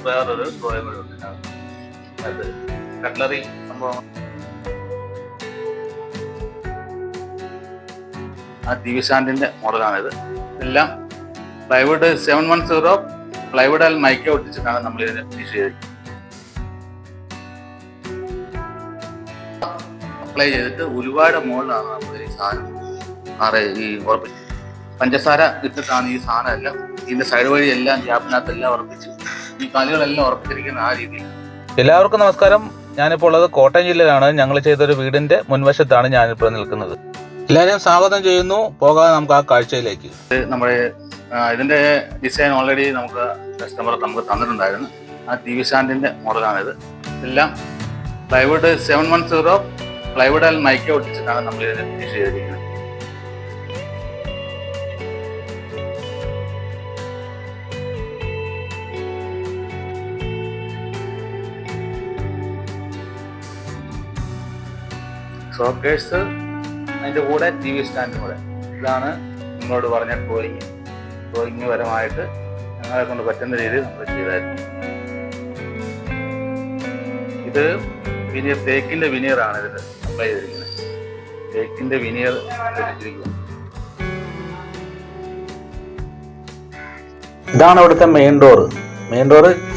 വേറൊരു ഡ്രോയും കൂടെ ഉണ്ട്. അത് കട്ട്ലറി സംഭവം. ആ ടി വി സ്റ്റാൻഡിന്റെ മോഡലാണിത്. എല്ലാം പ്ലൈവുഡ് 710 പ്ലൈവുഡ് മൈക്ക ഒട്ടിച്ചിട്ടാണ് നമ്മൾ ഇതിനെ ഫിനിഷ് ചെയ്തിരിക്കുന്നത്. അപ്ലൈ ചെയ്തിട്ട് ഒരുപാട് മുകളിലാണ് നമ്മൾ ഈ സാധനം ഉറപ്പിച്ചത്. പഞ്ചസാര ഇട്ടിട്ടാണ് ഈ സാധനം എല്ലാം ഇതിന്റെ സൈഡ് വഴി എല്ലാം ഗ്യാപ്പിനകത്തെല്ലാം ഉറപ്പിച്ച് ഈ കല്ലുകളെല്ലാം ഉറപ്പിച്ചിരിക്കുന്ന ആ രീതിയിൽ. എല്ലാവർക്കും നമസ്കാരം. ഞാനിപ്പോൾ ഉള്ളത് കോട്ടയം ജില്ലയിലാണ്. ഞങ്ങൾ ചെയ്തൊരു വീടിന്റെ മുൻവശത്താണ് ഞാനിപ്പോൾ നിൽക്കുന്നത്. എല്ലാവരെയും സ്വാഗതം ചെയ്യുന്നു. പോകാതെ നമുക്ക് ആ കാഴ്ചയിലേക്ക്. നമ്മുടെ ഇതിന്റെ ഡിസൈൻ ഓൾറെഡി നമുക്ക് കസ്റ്റമർ നമുക്ക് തന്നിട്ടുണ്ടായിരുന്നു. ആ ടി വി സ്റ്റാൻഡിന്റെ മോഡലാണിത്. എല്ലാം പ്ലൈവുഡ് 710 പ്ലൈവുഡ് മൈക്ക ഒട്ടിച്ചിട്ടാണ് നമ്മൾ ഇതിനെ ഫിനിഷ് ചെയ്തിരിക്കുന്നത്. ഷോക്കേഴ്സ് അതിൻ്റെ കൂടെ ടി വി സ്റ്റാൻഡും കൂടെ. ഇതാണ് നിങ്ങളോട് പറഞ്ഞ ഡ്രോയിങ് പരമായിട്ട് ഞങ്ങളെ കൊണ്ട് പറ്റുന്ന രീതിയിൽ നമ്മൾ ചെയ്തായിരുന്നു. ഇത് വിനിയർ, തേക്കിന്റെ വിനിയറാണ് ഇതിൽ അപ്ലൈ ചെയ്തിരിക്കുന്നത്. തേക്കിന്റെ വിനിയർ വെച്ചിരിക്കുന്നത്. ഇതാണ് ഇവിടുത്തെ മെയിൻ ഡോറ്.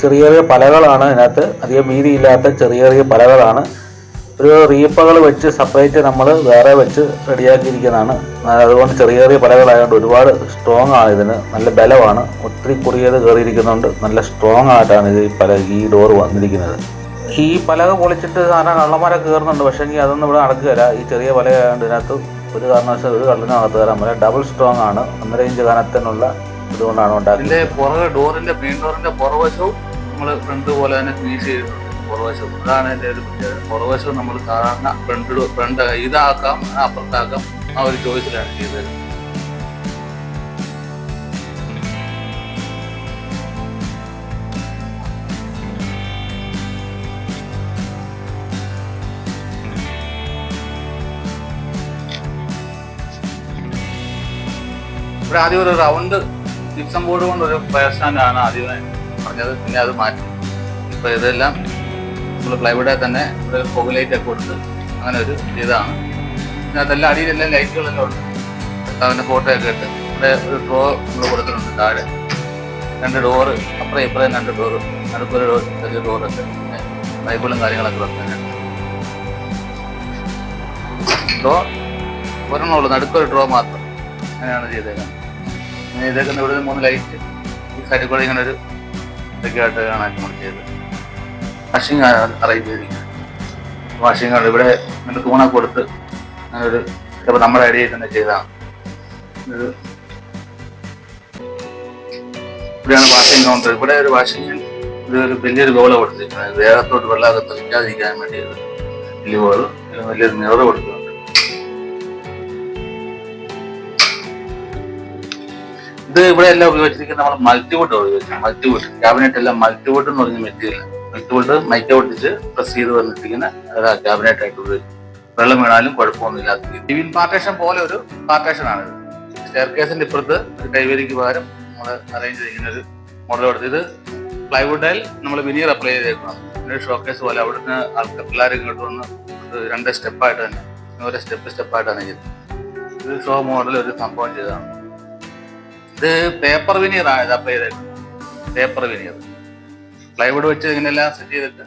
ചെറിയ ചെറിയ പലകളാണ്. ഇതിനകത്ത് അധികം വീതിയില്ലാത്ത ചെറിയ ചെറിയ പലകളാണ്. ഒരു റീപ്പകൾ വെച്ച് സെപ്പറേറ്റ് നമ്മൾ വേറെ വെച്ച് റെഡിയാക്കിയിരിക്കുന്നതാണ്. അതുകൊണ്ട് ചെറിയ ചെറിയ പലകളായതുകൊണ്ട് ഒരുപാട് സ്ട്രോങ് ആണ്. ഇതിന് നല്ല ബലമാണ്. ഒത്തിരി കുറിയത് കയറിയിരിക്കുന്നുണ്ട്. നല്ല സ്ട്രോങ് ആയിട്ടാണ് ഈ ഡോർ വന്നിരിക്കുന്നത്. ഈ പലക പൊളിച്ചിട്ട് സാധാരണ കള്ളന്മാരെ കയറുന്നുണ്ട്. പക്ഷേ എങ്കിൽ അതൊന്നും ഇവിടെ നടക്കുകയില്ല. ഈ ചെറിയ പലകയായതുകൊണ്ട് ഇതിനകത്ത് ഒരു കാരണവശാലും ഒരു കള്ളിനകത്ത് കയറാൻ പറ്റില്ല. ഡബിൾ സ്ട്രോങ് ആണ്. 1.5 ഇഞ്ച് കനത്തിനുള്ള ഇതുകൊണ്ടാണ് ഉണ്ടാക്കിയത്. ഡോറിന്റെ മെയിൻ ഡോറിന്റെ പുറവശവും നമ്മൾ ഫ്രണ്ട് പോലെ തന്നെ ഫിനിഷ് ചെയ്തിട്ടുണ്ട്. പുറവശം ഇതാണ് എൻ്റെ ഒരു പ്രത്യേകത. പുറവശം നമ്മൾ സാധാരണ ഫ്രണ്ട് ഇതാക്കാം അപ്പുറത്താക്കാം ആ ഒരു ചോയ്സിലാണ് ചെയ്തത്. ഇവിടെ ആദ്യം ഒരു റൗണ്ട് ജിപ്സം ബോർഡ് കൊണ്ട് ഒരു ഫയർ സ്റ്റാൻഡാണ് ആദ്യമേ പറഞ്ഞത്. പിന്നെ അത് മാറ്റി ഇപ്പോൾ ഇതെല്ലാം നമ്മൾ പ്ലൈവുഡിൽ തന്നെ ഇവിടെ ഫോഗ് ഒക്കെ കൊടുത്ത് അങ്ങനെ ഒരു ഇതാണ്. ഇതിനകത്തെല്ലാം അടിയിലെല്ലാം ലൈറ്റുകളെല്ലാം ഉണ്ട്. അതിൻ്റെ ഫോട്ടോ ഒക്കെ ഇട്ട് ഇവിടെ ഒരു ഡ്രോ നമ്മൾ കൊടുത്തിട്ടുണ്ട്. താഴെ 2 ഡോറ്, അപ്പുറം ഇപ്പുറം 2 ഡോറ്, നടുക്കൊരു ചെറിയ ഡോറൊക്കെ ബൈബിളും കാര്യങ്ങളൊക്കെ വെക്കാനുണ്ട്. ഡ്രോ ഒരെണ്ണമുള്ളൂ, നടുക്കൊരു ഡ്രോ മാത്രം. അങ്ങനെയാണ് ചെയ്തേക്കുന്നത്. ഇങ്ങനെ ചെയ്തേക്കുന്ന ഇവിടെ 3 ലൈറ്റ് ഈ സൈഡിൽ കൂടെ ഇങ്ങനെ ഒരു ഇതൊക്കെ ആയിട്ട് കാണാൻ നമ്മൾ ചെയ്തത്. വാഷിംഗ് അറേഞ്ച് ചെയ്തിരിക്കുന്നത്. വാഷിംഗ് ആണ് ഇവിടെ ഇങ്ങനെ തൂണൊക്കെ കൊടുത്ത് അങ്ങനെ ഒരു ചിലപ്പോൾ നമ്മുടെ ഐഡിയയിൽ തന്നെ ചെയ്തതാണ്. ഇവിടെയാണ് വാഷിംഗ് കൗണ്ടർ. ഇവിടെ ഒരു വാഷിംഗ് ഒരു വലിയൊരു ബോള് കൊടുത്തിരിക്കുന്നത്. ദേഹത്തോട്ട് വെള്ളമൊക്കെ തെളിക്കാതിരിക്കാൻ വേണ്ടി വലിയ ബോള്, വലിയൊരു മിറർ കൊടുക്കുന്നുണ്ട്. ഇത് ഇവിടെ എല്ലാം ഉപയോഗിച്ചിരിക്കുന്നത് നമ്മൾ മൾട്ടിവുഡ് ഉപയോഗിക്കുന്നത്. മൾട്ടിവുഡ് ക്യാബിനറ്റ് എല്ലാം മൾട്ടിവുഡ് എന്ന് പറഞ്ഞ മെറ്റീരിയൽ. മൾട്ടിവുഡ് മൈക്ക ഒട്ടിച്ച് പ്രസ് ചെയ്ത് വന്നിരിക്കുന്ന ക്യാബിനറ്റ് ആയിട്ട് ഉപയോഗിക്കും. വെള്ളം വീണാലും കുഴപ്പമൊന്നുമില്ലാത്ത ടിവിൻ പാർട്ടേഷൻ പോലെ ഒരു പാർട്ടേഷനാണ് ഇത്. സ്റ്റെയർ കേസിന്റെ ഇപ്പുറത്ത് ഒരു കൈവരിക്ക് പകരം നമ്മൾ അറേഞ്ച് ചെയ്തിരിക്കുന്ന ഒരു മോഡൽ കൊടുത്ത് ഇത് പ്ലൈവുഡിൽ നമ്മൾ വിനിയർ അപ്ലൈ ചെയ്തേക്കണം. പിന്നെ ഷോക്കേസ് പോലെ അവിടുന്ന് ആൾക്കാർ പിള്ളേർ ഇങ്ങോട്ട് വന്ന് 2 സ്റ്റെപ്പായിട്ട് തന്നെ ഓരോ സ്റ്റെപ്പായിട്ടാണ് ചെയ്തത്. ഇത് ഷോ മോഡൽ ഒരു സംഭവം ചെയ്തതാണ്. ഇത് പേപ്പർ വിനിയർ ആണ് ഇത് അപ്ലൈ ചെയ്തേക്കുന്നത്. പേപ്പർ വിനിയർ പ്ലൈവുഡ് വെച്ച് ഇങ്ങനെയെല്ലാം സെറ്റ് ചെയ്തിട്ട്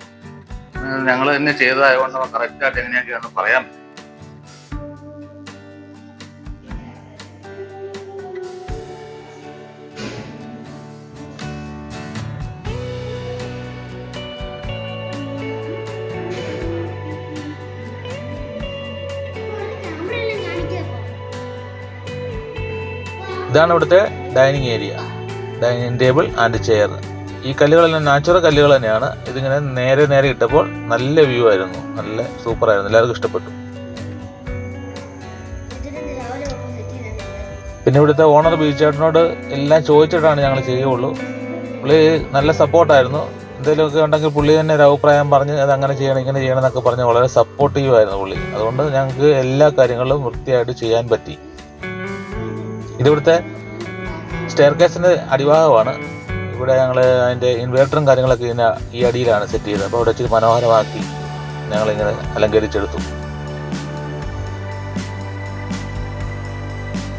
ഞങ്ങൾ തന്നെ ചെയ്തതായതുകൊണ്ട് കറക്റ്റായിട്ട് എങ്ങനെയൊക്കെയാണെന്ന് പറയാൻ പറ്റും. ഇതാണ് ഇവിടുത്തെ dining area. Dining table and chair. ഈ കല്ലുകളെല്ലാം നാച്ചുറൽ കല്ലുകൾ തന്നെയാണ്. ഇതിങ്ങനെ നേരെ ഇട്ടപ്പോൾ നല്ല വ്യൂ ആയിരുന്നു. നല്ല സൂപ്പറായിരുന്നു. എല്ലാവർക്കും ഇഷ്ടപ്പെട്ടു. പിന്നെ ഇവിടുത്തെ ഓണർ ബീച്ചേട്ടനോട് എല്ലാം ചോദിച്ചിട്ടാണ് ഞങ്ങൾ ചെയ്യുള്ളൂ. പുള്ളി നല്ല സപ്പോർട്ടായിരുന്നു. എന്തെങ്കിലുമൊക്കെ ഉണ്ടെങ്കിൽ പുള്ളി തന്നെ ഒരു അഭിപ്രായം പറഞ്ഞ് അത് അങ്ങനെ ചെയ്യണം ഇങ്ങനെ ചെയ്യണം എന്നൊക്കെ പറഞ്ഞ് വളരെ സപ്പോർട്ടീവായിരുന്നു പുള്ളി. അതുകൊണ്ട് ഞങ്ങൾക്ക് എല്ലാ കാര്യങ്ങളും വൃത്തിയായിട്ട് ചെയ്യാൻ പറ്റി. ഇതിവിടുത്തെ സ്റ്റെയർ കേസിൻ്റെ അടിഭാഗമാണ്. ഇവിടെ ഞങ്ങൾ അതിൻ്റെ ഇൻവേർട്ടറും കാര്യങ്ങളൊക്കെ ഇതിന് ഈ അടിയിലാണ് സെറ്റ് ചെയ്തത്. അപ്പോൾ അവിടെ ഇച്ചിരി മനോഹരമാക്കി ഞങ്ങളിങ്ങനെ അലങ്കരിച്ചെടുത്തു.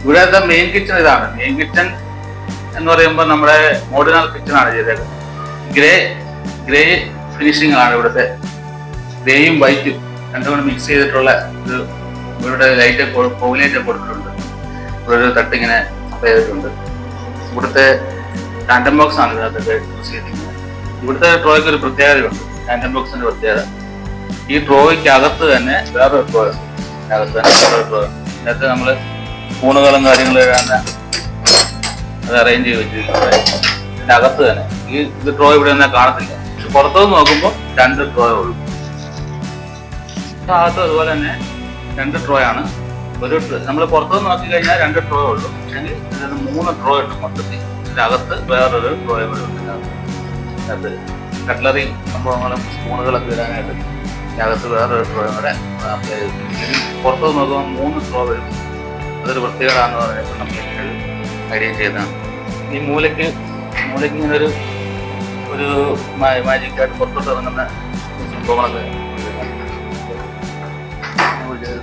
ഇവിടുത്തെ മെയിൻ കിച്ചൺ ഇതാണ്. മെയിൻ കിച്ചൺ എന്ന് പറയുമ്പോൾ നമ്മുടെ മോഡുലാർ കിച്ചൺ ആണ് ചെയ്തത്. ഗ്രേ ഫിനിഷിംഗ് ആണ് ഇവിടുത്തെ. ഗ്രേയും വൈറ്റും രണ്ടും കൂടെ മിക്സ് ചെയ്തിട്ടുള്ള ഒരു ഇവിടെ ലൈറ്റ് പോലൈറ്റ് കൊടുത്തിട്ടുണ്ട്. ഇവിടെ ഒരു തട്ടിങ്ങനെ അപ്ലൈ ചെയ്തിട്ടുണ്ട്. ഇവിടുത്തെ ടാൻഡം ബോക്സ് ആണ് ഇതിനകത്തൊക്കെ യൂസ് ചെയ്തിരിക്കുന്നത്. ഇവിടുത്തെ ഡ്രോയ്ക്ക് ഒരു പ്രത്യേകതയുണ്ട്. ടാൻഡം ബോക്സിന്റെ പ്രത്യേകത, ഈ ഡ്രോയ്ക്ക് അകത്ത് തന്നെ വേറൊരു ഡ്രോ ഇതിനകത്ത് നമ്മൾ സ്പൂണുകളും കാര്യങ്ങളും എഴുതാൻ അത് അറേഞ്ച് ചെയ്ത് വെച്ചിരിക്കുന്നത്. ഇതിന്റെ അകത്ത് തന്നെ ഇത് ഡ്രോ ഇവിടെ ഒന്നും കാണത്തില്ല. പക്ഷെ പുറത്തുനിന്ന് നോക്കുമ്പോൾ 2 ഡ്രോ ഉള്ളൂ. അകത്ത് അതുപോലെ തന്നെ 2 ഡ്രോ ആണ്. നമ്മൾ പുറത്തുനിന്ന് നോക്കി കഴിഞ്ഞാൽ 2 ഡ്രോ ഉള്ളൂ. പക്ഷേ ഇതിന് 3 ഡ്രോ ഉണ്ട് മൊത്തത്തിൽ. ഇതിന്റെ അകത്ത് വേറൊരു ഡ്രോ കൂടെ ഉണ്ട്. അത് കട്ട്ലറി സംഭവങ്ങളും സ്പൂണുകളൊക്കെ ഇടാനായിട്ട് ഇതിനകത്ത് വേറൊരു ഡ്രോ കൂടെ അപ്ലൈ ചെയ്തു. പുറത്തുനിന്ന് നോക്കുമ്പോൾ 3 ഡ്രോ വരും. അതൊരു പ്രത്യേകതയാണെന്ന് പറഞ്ഞപ്പോൾ നമ്മൾ ഐഡിയ ചെയ്തതാണ്. ഈ മൂലയ്ക്ക് ഇങ്ങനെ ഒരു മാജിക്കായിട്ട് പുറത്തോട്ട് ഇറങ്ങുന്ന സംഭവങ്ങളൊക്കെ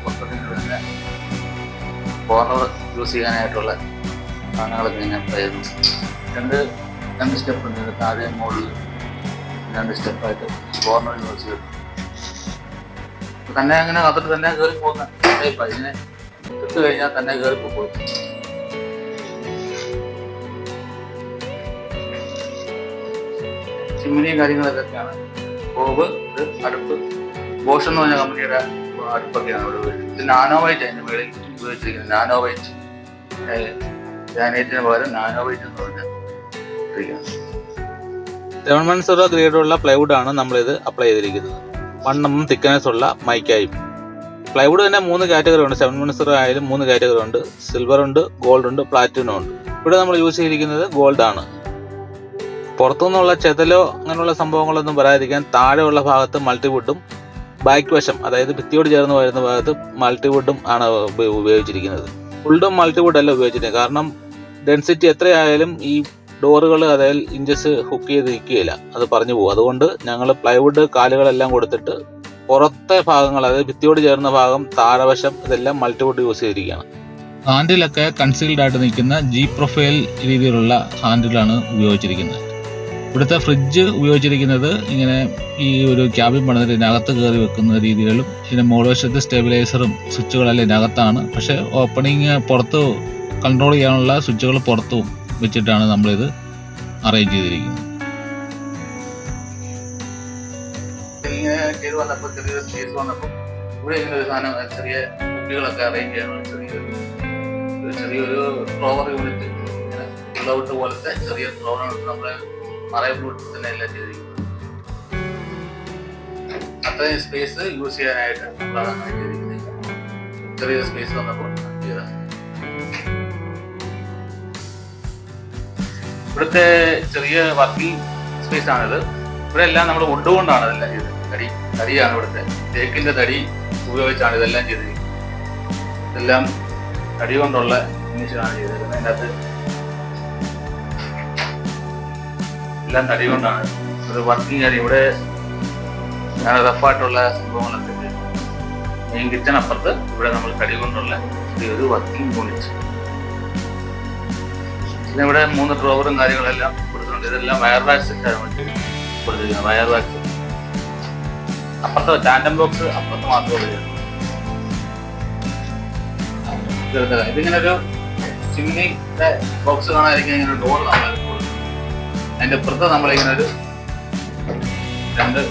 പുറത്തോട്ട് കോർണർ യൂസ് ചെയ്യാനായിട്ടുള്ള സാധനങ്ങളൊക്കെ ഇങ്ങനെ അപ്ലൈ ചെയ്തു. രണ്ട് സ്റ്റെപ്പ് ഉണ്ട്. താഴെ മുകളിൽ 2 സ്റ്റെപ്പായിട്ട് കോർണർ യൂസ് ചെയ്തു. തന്നെ അങ്ങനെ അതിൽ തന്നെ കയറി പോകുന്ന ടൈപ്പാണ്. ഇതിനെ ഇട്ട് കഴിഞ്ഞാൽ തന്നെ കയറി പോകും. ചിമ്മിനിയും കാര്യങ്ങളൊക്കെയാണ്. സ്റ്റോവ്, ഇത് അടുപ്പ്, ബോഷ് എന്ന് പറഞ്ഞ കമ്പനിയുടെ അടുപ്പൊക്കെയാണ് ഇവിടെ ഉപയോഗിച്ചത്. ഇത് നാനോ വൈറ്റ് അതിൻ്റെ മുകളിൽ ഉപയോഗിച്ചിരിക്കുന്നത്. നാനോ വൈറ്റ് ഗ്രാനൈറ്റിന് പകരം നാനോ വൈറ്റ് എന്ന് പറഞ്ഞ 710 ഗ്രേഡുള്ള പ്ലൈവുഡ് ആണ് നമ്മളിത് അപ്ലൈ ചെയ്തിരിക്കുന്നത്. 1 mm തിക്നെസ് ഉള്ള മൈക്കായും. പ്ലൈവുഡ് തന്നെ 3 കാറ്റഗറി ഉണ്ട്. 710 ആയാലും 3 കാറ്റഗറി ഉണ്ട്. സിൽവർ ഉണ്ട്, ഗോൾഡ് ഉണ്ട്, പ്ലാറ്റിനം ഉണ്ട്. ഇവിടെ നമ്മൾ യൂസ് ചെയ്തിരിക്കുന്നത് ഗോൾഡ് ആണ്. പുറത്തുനിന്നുള്ള ചെതലോ അങ്ങനെയുള്ള സംഭവങ്ങളൊന്നും വരാതിരിക്കാൻ താഴെയുള്ള ഭാഗത്ത് മൾട്ടിവുഡും ബാക്ക് വശം, അതായത് ഭിത്തിയോട് ചേർന്ന് വരുന്ന ഭാഗത്ത് മൾട്ടിവുഡും ആണ് ഉപയോഗിച്ചിരിക്കുന്നത്. ഫുള്ളും മൾട്ടിവുഡ് അല്ല ഉപയോഗിച്ചിരിക്കുന്നത്. കാരണം ഡെൻസിറ്റി എത്രയായാലും ഈ ഡോറുകൾ അതായത് ഇഞ്ചസ് ഹുക്ക് ചെയ്ത് നിൽക്കുകയില്ല, അത് പറഞ്ഞു പോകും. അതുകൊണ്ട് ഞങ്ങൾ പ്ലൈവുഡ് കാലുകളെല്ലാം കൊടുത്തിട്ട് പുറത്തെ ഭാഗങ്ങൾ, അതായത് ഭിത്തിയോട് ചേർന്ന ഭാഗം, താഴെവശം ഇതെല്ലാം മൾട്ടിവുഡ് യൂസ് ചെയ്തിരിക്കുകയാണ്. ഹാൻഡിലൊക്കെ കൺസീൽഡ് ആയിട്ട് നിൽക്കുന്ന G പ്രൊഫൈൽ രീതിയിലുള്ള ഹാൻഡിലാണ് ഉപയോഗിച്ചിരിക്കുന്നത്. ഇവിടുത്തെ ഫ്രിഡ്ജ് ഉപയോഗിച്ചിരിക്കുന്നത് ഇങ്ങനെ ഈ ഒരു ക്യാബിൻ പണിതിട്ട് ഇതിനകത്ത് കയറി വെക്കുന്ന രീതികളും, ഇതിൻ്റെ മുകൾവശത്ത് സ്റ്റെബിലൈസറും സ്വിച്ചുകളെല്ലാം ഇതിനകത്താണ്. പക്ഷേ ഓപ്പണിങ് പുറത്ത് കൺട്രോൾ ചെയ്യാനുള്ള സ്വിച്ചുകൾ പുറത്തും വെച്ചിട്ടാണ് നമ്മളിത് അറേഞ്ച് ചെയ്തിരിക്കുന്നത്. ചെറിയൊരു സ്പേസ് വന്നപ്പോൾ ഇവിടെ ഇങ്ങനെ ഒരു സാധനം, ചെറിയ കുട്ടികളൊക്കെ അറേഞ്ച് ചെയ്യാനുള്ള ചെറിയൊരു ഫ്ലവർ യൂണിറ്റ്, ഔട്ട് പോലത്തെ ചെറിയ ഫ്ലവർ നമ്മളെ മറൈൻ ഫ്ലൂട്ട് തന്നെ എല്ലാം ചെയ്തിരിക്കുന്നത്. അത്രയും സ്പേസ് യൂസ് ചെയ്യാനായിട്ട് നമ്മളതാണ് ചെയ്തിരിക്കുന്നത്. ചെറിയ സ്പേസ് വന്നപ്പോൾ ചെയ്തതാണ്. ഇവിടുത്തെ ചെറിയ വർക്കിംഗ് സ്പേസ് ആണിത്. ഇവിടെ എല്ലാം നമ്മൾ വുഡ് കൊണ്ടാണ് ഇതെല്ലാം ചെയ്തത്. തടിയാണ് ഇവിടുത്തെ. തേക്കിന്റെ തടി ഉപയോഗിച്ചാണ് ഇതെല്ലാം ചെയ്തിരിക്കുന്നത്. ഇതെല്ലാം തടി കൊണ്ടുള്ള ഫിനിഷാണ് ചെയ്തിരിക്കുന്നത്. അതിനകത്ത് എല്ലാം തടി കൊണ്ടാണ് ഒരു വർക്കിംഗ് ഏരിയ. ഇവിടെ റഫായിട്ടുള്ള സംഭവങ്ങളൊക്കെ മെയിൻ കിച്ചൺ അപ്പുറത്ത്, ഇവിടെ നമ്മൾ തടി കൊണ്ടുള്ള ഒരു വർക്കിംഗ് യൂണിറ്റ്. പിന്നെ ഇവിടെ 3 ഡ്രോവറും കാര്യങ്ങളെല്ലാം കൊടുത്തിട്ടുണ്ട്. ഇതെല്ലാം വയർ വാക്സ് സെറ്റാണ് കൊടുത്തിരിക്കുന്നത്. വയർ വാക്സ് അപ്പുറത്തെ ടാൻഡം ബോക്സ് അപ്പുറത്ത് മാത്രമേ ഉള്ളൂ. ഇതിങ്ങനെ ഒരു ചിമ്മിനിയുടെ ബോക്സ് കാണാതിരിക്കാൻ ഇങ്ങനെ ഡോർ നമ്മൾ കൊടുക്കും. അതിന്റെ അപ്പുറത്ത് നമ്മളിങ്ങനെ ഒരു 2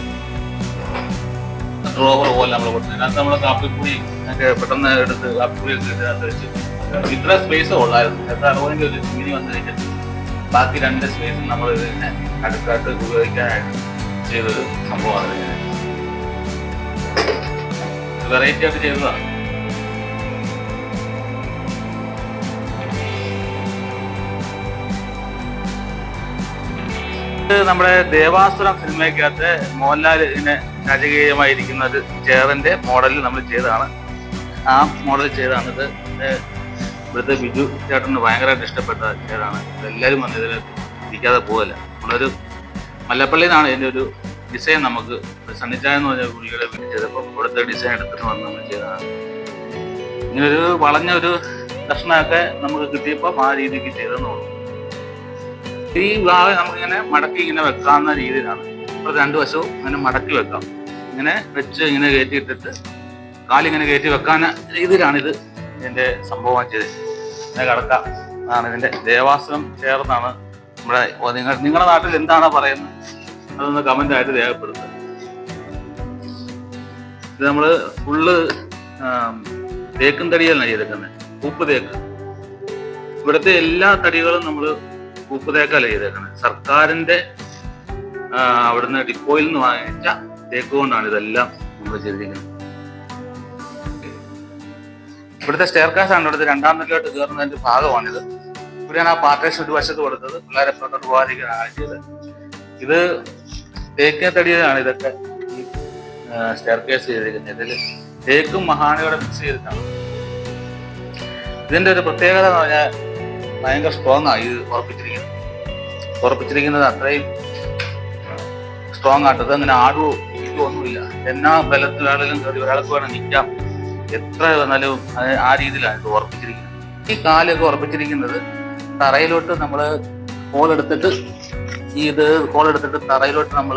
ഡ്രോവർ പോലെ നമ്മൾ കൊടുത്തു. അതിനകത്ത് നമ്മൾ കാപ്പിപ്പൊടി ഒക്കെ പെട്ടെന്ന് എടുത്ത് കാപ്പിപ്പൊടി ഒക്കെ ഇതിനകത്ത് വെച്ച് ഇത്ര സ്പേസ് ഉള്ളായിരുന്നു. എത്ര അറുപതിൻ്റെ ഒരു ചിമ്മിനി വന്നു കഴിഞ്ഞിട്ട് ബാക്കി 2 സ്പേസും നമ്മൾ ഇതിനെ അടുക്കായിട്ട് ഉപയോഗിക്കാനായിട്ട് ചെയ്തൊരു സംഭവമാണ്. ഇങ്ങനെ വെറൈറ്റി ആയിട്ട് ചെയ്തതാണ്. നമ്മുടെ ദേവാസുരം സിനിമയ്ക്കകത്ത് മോഹൻലാലിന് രാജകീയമായിരിക്കുന്ന ഒരു ചെയറിന്റെ മോഡലിൽ നമ്മൾ ചെയ്തതാണ്. ആ മോഡൽ ചെയ്തതാണ് ഇത്. ഇവിടുത്തെ ബിജു ചേട്ടന് ഭയങ്കരമായിട്ട് ഇഷ്ടപ്പെട്ട ചെയറാണ്. എല്ലാവരും വന്ന് ഇതിൽ ഇരിക്കാതെ പോകല്ല. നമ്മളൊരു മല്ലപ്പള്ളിയിൽ നിന്നാണ് ഇതിൻ്റെ ഒരു ഡിസൈൻ നമുക്ക് സണ്ണിച്ചായ എന്ന് പറഞ്ഞ പുള്ളിയുടെ വീട്ടിൽ ചെയ്തപ്പോൾ ഇവിടുത്തെ ഡിസൈൻ എടുത്തിട്ട് വന്ന് നമ്മൾ ചെയ്തതാണ്. ഇങ്ങനൊരു വളഞ്ഞൊരു കഷ്ണമൊക്കെ നമുക്ക് കിട്ടിയപ്പോൾ ആ രീതിക്ക് ചെയ്തെന്നുള്ളൂ. ഈ വാവ് നമുക്കിങ്ങനെ മടക്കി ഇങ്ങനെ വെക്കാവുന്ന രീതിയിലാണ്. ഇപ്പോൾ 2 വശവും ഇങ്ങനെ മടക്കി വെക്കാം. ഇങ്ങനെ വെച്ച് ഇങ്ങനെ കയറ്റിയിട്ടിട്ട് കാലിങ്ങനെ കയറ്റി വെക്കാൻ രീതിയിലാണിത് ഇതിൻ്റെ സംഭവം ചെയ്തത്. ഇങ്ങനെ കിടക്കാം അതാണ് ഇതിൻ്റെ ദേവാസുരം ചേർന്നാണ് നമ്മുടെ. നിങ്ങളുടെ നാട്ടിൽ എന്താണോ പറയുന്നത് അതൊന്ന് കമൻ്റ് ആയിട്ട് രേഖപ്പെടുത്തുക. ഇത് നമ്മൾ ഫുള്ള് തേക്കും തടിയല്ല ചെയ്തേക്കുന്നത്, കൂപ്പ് തേക്ക്. ഇവിടുത്തെ എല്ലാ തടികളും നമ്മൾ കൂപ്പ് തേക്കല്ല ചെയ്തേക്കുന്നത്. സർക്കാരിന്റെ അവിടുന്ന് ഡിപ്പോയിൽ നിന്ന് വാങ്ങിച്ച തേക്ക് കൊണ്ടാണ് ഇതെല്ലാം നമ്മൾ ചെയ്തിരിക്കുന്നത്. ഇവിടുത്തെ സ്റ്റെയർ കാസ് ആണ് ഇവിടുത്തെ 2ാം നിലയിലോട്ട് കയറുന്നതിന്റെ ഭാഗമാണിത്. ഇവിടെയാണ് ആ പാർട്ടേഷൻ ഒരു വശത്ത് കൊടുത്തത്, പിള്ളേരെ പുറത്തോട്ട് പോകാതിരിക്കാനാണ് ചെയ്തത്. ഇത് തേക്ക് തടിയാണ് ഇതൊക്കെ ഈ സ്റ്റെയർ കേസ് ചെയ്തിരിക്കുന്നത്. ഇതിൽ തേക്കും മഹാണിയോടെ മിക്സ് ചെയ്തിട്ടാണ്. ഇതിന്റെ ഒരു പ്രത്യേകത എന്ന് പറഞ്ഞാൽ ഭയങ്കര സ്ട്രോങ് ആണ് ഇത് ഉറപ്പിച്ചിരിക്കുന്നത് അത്രയും സ്ട്രോങ് ആയിട്ട്. ഇത് അങ്ങനെ ആടുവോ ഇതോ ഒന്നുമില്ല. എന്നാ ബലത്തിലാണെങ്കിലും കയറി ഒരാൾക്ക് വേണം നിൽക്കാം, എത്ര വന്നാലും ആ രീതിയിലാണ് ഇത് ഉറപ്പിച്ചിരിക്കുന്നത്. ഈ കാലൊക്കെ ഉറപ്പിച്ചിരിക്കുന്നത് തറയിലോട്ട് നമ്മൾ കോളെടുത്തിട്ട് തറയിലോട്ട് നമ്മൾ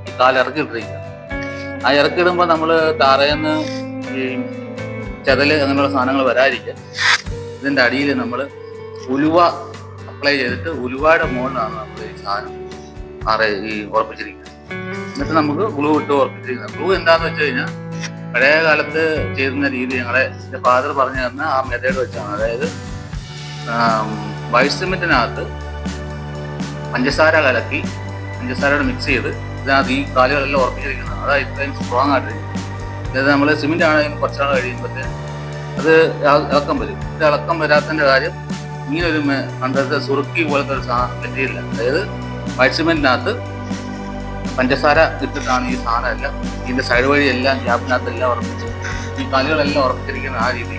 ഈ കാല് ഇറക്കിയിട്ടിരിക്കുക. ആ ഇറക്കിയിടുമ്പോൾ നമ്മൾ തറയെന്ന് ഈ ചെതല് അങ്ങനെയുള്ള സാധനങ്ങൾ വരാതിരിക്കുക ഇതിൻ്റെ അടിയിൽ നമ്മൾ ഉലുവ അപ്ലൈ ചെയ്തിട്ട് ഉലുവയുടെ മുകളിലാണ് നമ്മൾ ഈ സാധനം ഈ ഉറപ്പിച്ചിരിക്കുന്നത്. എന്നിട്ട് നമുക്ക് ഗ്ലൂ ഇട്ട് ഉറപ്പിച്ചിരിക്കുന്നത്. ഗ്ലൂ എന്താണെന്ന് വെച്ച് കഴിഞ്ഞാൽ പഴയ കാലത്ത് ചെയ്യുന്ന രീതി എൻ്റെ ഫാദർ പറഞ്ഞു തന്ന ആ മെത്തേഡ് വെച്ചാണ്. അതായത് വൈറ്റ് സിമെന്റിനകത്ത് പഞ്ചസാര കലക്കി പഞ്ചസാരയോട് മിക്സ് ചെയ്ത് ഇതിനകത്ത് ഈ കാലുകളെല്ലാം ഉറപ്പിച്ചിരിക്കുന്നത്. അതായത് ഇത്രയും സ്ട്രോങ് ആയിട്ടിരിക്കുന്നത്. അതായത് നമ്മൾ സിമെന്റ് ആണെങ്കിലും കുറച്ചാൾ കഴിയുമ്പോഴത്തേ അത് ഇളക്കം വരും. ഇത് ഇളക്കം വരാത്തതിൻ്റെ കാര്യം ഇങ്ങനൊരു കണ്ടത്തെ സുറുക്കി പോലത്തെ ഒരു മെറ്റീരിയൽ. അതായത് വൈറ്റ് സിമെന്റിനകത്ത് പഞ്ചസാര ഇട്ടിട്ടാണ് ഈ സാധനം എല്ലാം ഇതിന്റെ സൈഡ് വഴി എല്ലാം ഗ്യാപ്പിനകത്തെല്ലാം ഉറപ്പിച്ച് ഈ കാലുകളെല്ലാം ഉറപ്പിച്ചിരിക്കുന്ന ആ രീതി.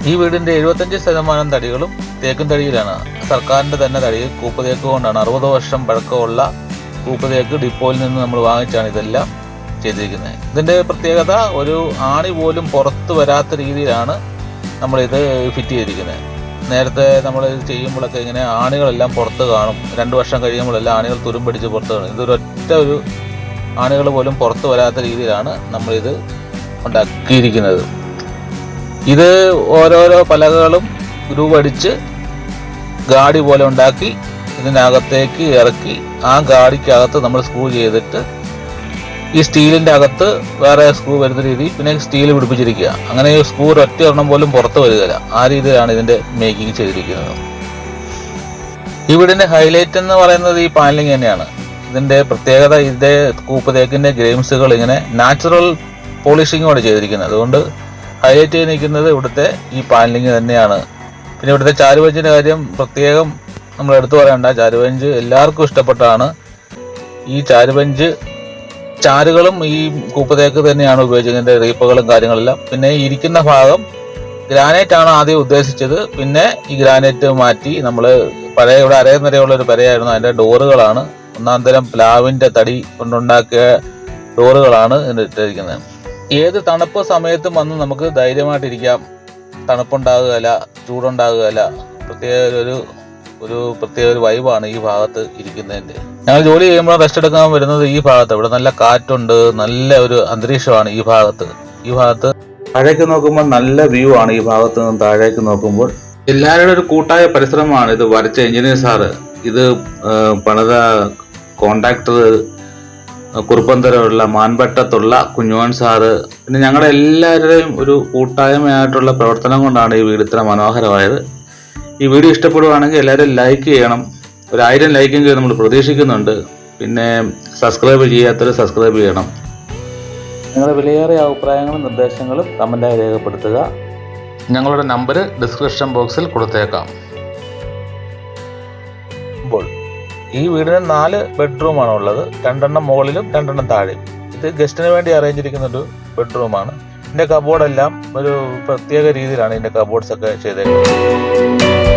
ഈ വീടിന്റെ 75% തടികളും തേക്കും തടിയിലാണ്. സർക്കാരിന്റെ തന്നെ തടി കൂപ്പ് തേക്ക് കൊണ്ടാണ്. 60 വർഷം പഴക്കമുള്ള കൂപ്പ് തേക്ക് ഡിപ്പോയിൽ നിന്ന് നമ്മൾ വാങ്ങിച്ചാണ് ഇതെല്ലാം ചെയ്തിരിക്കുന്നത്. ഇതിന്റെ പ്രത്യേകത ഒരു ആണി പോലും പുറത്ത് വരാത്ത രീതിയിലാണ് നമ്മളിത് ഫിറ്റ് ചെയ്തിരിക്കുന്നത്. നേരത്തെ നമ്മൾ ചെയ്യുമ്പോഴൊക്കെ ഇങ്ങനെ ആണികളെല്ലാം പുറത്ത് കാണും. 2 വർഷം കഴിയുമ്പോഴെല്ലാം ആണികൾ തുരുമ്പടിച്ച് പുറത്ത് കാണും. ഇതൊരൊറ്റ ഒരു ആണികൾ പോലും പുറത്ത് വരാത്ത രീതിയിലാണ് നമ്മളിത് ഉണ്ടാക്കിയിരിക്കുന്നത്. ഇത് ഓരോരോ പലകകളും ഗ്രൂവ് അടിച്ച് ഗാഡി പോലെ ഉണ്ടാക്കി ഇതിനകത്തേക്ക് ഇറക്കി ആ ഗാഡിക്കകത്ത് നമ്മൾ സ്ക്രൂ ചെയ്തിട്ട് ഈ സ്റ്റീലിന്റെ അകത്ത് വേറെ സ്ക്രൂ വരുന്ന രീതി പിന്നെ സ്റ്റീൽ പിടിപ്പിച്ചിരിക്കുക. അങ്ങനെ ഈ സ്ക്രൂ ഒറ്റ ഒരെണ്ണം പോലും പുറത്ത് വരികയില്ല. ആ രീതിയിലാണ് ഇതിന്റെ മേക്കിംഗ് ചെയ്തിരിക്കുന്നത്. ഈ വീടിന്റെ ഹൈലൈറ്റ് എന്ന് പറയുന്നത് ഈ പാനലിംഗ് തന്നെയാണ്. ഇതിന്റെ പ്രത്യേകത ഇതിന്റെ കൂപ്പ് തേക്കിന്റെ ഗ്രെയിംസുകൾ ഇങ്ങനെ നാച്ചുറൽ പോളിഷിങ്ങോടെ ചെയ്തിരിക്കുന്നത്. അതുകൊണ്ട് ഹൈലൈറ്റ് ചെയ്ത് നിൽക്കുന്നത് ഇവിടുത്തെ ഈ പാനലിംഗ് തന്നെയാണ്. പിന്നെ ഇവിടുത്തെ ചാരുവഞ്ചിന്റെ കാര്യം പ്രത്യേകം നമ്മൾ എടുത്തു പറയണ്ട. ചാരുവഞ്ച് എല്ലാവർക്കും ഇഷ്ടപ്പെട്ടതാണ്. ഈ ചാരുകളും ഈ കൂപ്പ് തേക്ക് തന്നെയാണ് ഉപയോഗിച്ചതിന്റെ റീപ്പുകളും കാര്യങ്ങളെല്ലാം. പിന്നെ ഇരിക്കുന്ന ഭാഗം ഗ്രാനൈറ്റ് ആണ് ആദ്യം ഉദ്ദേശിച്ചത്. പിന്നെ ഈ ഗ്രാനൈറ്റ് മാറ്റി നമ്മൾ പഴയ ഇവിടെ അരയുന്നരയുള്ള ഒരു പെരയായിരുന്നു. അതിന്റെ ഡോറുകളാണ് 1-ാം തരം പ്ലാവിന്റെ തടി കൊണ്ടുണ്ടാക്കിയ ഡോറുകളാണ് ഇട്ടിരിക്കുന്നത്. ഏത് തണുപ്പ് സമയത്തും വന്ന് നമുക്ക് ധൈര്യമായിട്ടിരിക്കാം. തണുപ്പുണ്ടാകുകയില്ല, ചൂടുണ്ടാകുകയില്ല. പ്രത്യേക ഒരു വൈബാണ് ഈ ഭാഗത്ത് ഇരിക്കുന്നതിന്റെ. ഞങ്ങൾ ജോലി ചെയ്യുമ്പോൾ റെസ്റ്റ് എടുക്കാൻ വരുന്നത് ഈ ഭാഗത്ത്. ഇവിടെ നല്ല കാറ്റുണ്ട്, നല്ല ഒരു അന്തരീക്ഷമാണ് ഈ ഭാഗത്ത്. താഴേക്ക് നോക്കുമ്പോൾ നല്ല വ്യൂ ആണ് ഈ ഭാഗത്ത് നിന്ന് താഴേക്ക് നോക്കുമ്പോൾ. എല്ലാവരുടെ ഒരു കൂട്ടായ പരിശ്രമമാണ് ഇത് വരച്ച എഞ്ചിനീയർ സാറ്, ഇത് പണിത കോൺട്രാക്ടർ കുറുപ്പന്തരമുള്ള മാൻപട്ടത്തുള്ള കുഞ്ഞുവൻ സാറ്, പിന്നെ ഞങ്ങളുടെ എല്ലാവരുടെയും ഒരു കൂട്ടായ്മയായിട്ടുള്ള പ്രവർത്തനം കൊണ്ടാണ് ഈ വീട് ഇത്ര മനോഹരമായത്. ഈ വീഡിയോ ഇഷ്ടപ്പെടുവാണെങ്കിൽ എല്ലാവരും ലൈക്ക് ചെയ്യണം. 1000 ലൈക്കെങ്കിലും നമ്മൾ പ്രതീക്ഷിക്കുന്നുണ്ട്. പിന്നെ സബ്സ്ക്രൈബ് ചെയ്യാത്തവർ സബ്സ്ക്രൈബ് ചെയ്യണം. നിങ്ങളുടെ വിലയേറിയ അഭിപ്രായങ്ങളും നിർദ്ദേശങ്ങളും കമൻറ്റായി രേഖപ്പെടുത്തുക. ഞങ്ങളുടെ നമ്പർ ഡിസ്ക്രിപ്ഷൻ ബോക്സിൽ കൊടുത്തേക്കാം. ഇപ്പോൾ ഈ വീടിന് 4 ബെഡ്റൂമാണ് ഉള്ളത്. 2 മുകളിലും 2 താഴെയും. ഇത് ഗസ്റ്റിന് വേണ്ടി അറേഞ്ച് ചെയ്തിരിക്കുന്ന ഒരു ബെഡ്റൂമാണ്. ഇതിന്റെ കബോർഡെല്ലാം ഒരു പ്രത്യേക രീതിയിലാണ് ഇതിന്റെ കബോർഡ്സ് ഒക്കെ ചെയ്തേക്കുന്നത്.